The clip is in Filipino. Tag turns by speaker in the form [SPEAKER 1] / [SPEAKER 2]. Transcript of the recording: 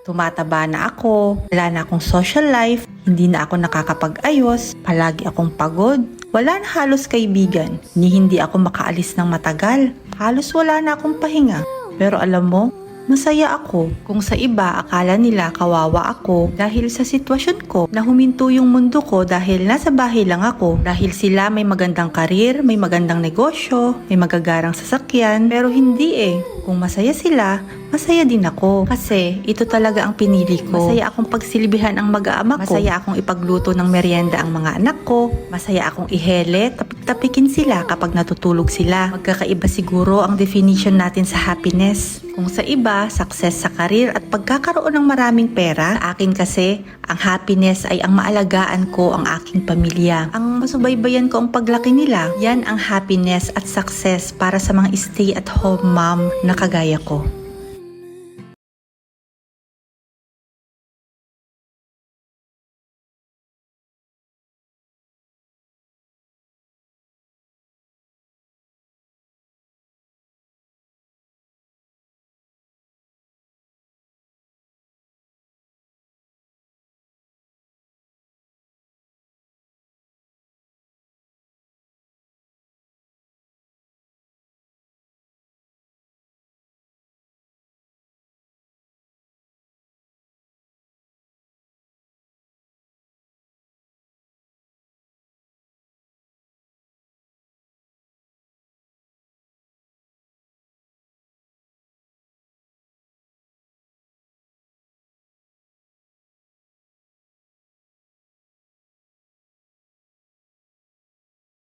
[SPEAKER 1] Tumataba na ako, wala na akong social life, hindi na ako nakakapag-ayos, palagi akong pagod, wala na halos kaibigan, hindi ako makaalis ng matagal, halos wala na akong pahinga. Pero alam mo, masaya ako. Kung sa iba, akala nila kawawa ako dahil sa sitwasyon ko na huminto yung mundo ko dahil nasa bahay lang ako. Dahil sila may magandang karir, may magandang negosyo, may magagarang sasakyan, pero hindi eh. Kung masaya sila, masaya din ako. Kasi ito talaga ang pinili ko. Masaya akong pagsilbihan ang mag-aama ko. Masaya akong ipagluto ng merienda ang mga anak ko. Masaya akong ihele, tapik-tapikin sila kapag natutulog sila. Magkakaiba siguro ang definition natin sa happiness. Kung sa iba, success sa karir at pagkakaroon ng maraming pera, sa akin kasi, ang happiness ay ang maalagaan ko ang aking pamilya. Ang masubaybayan ko ang paglaki nila, yan ang happiness at success para sa mga stay-at-home mom na kagaya ko.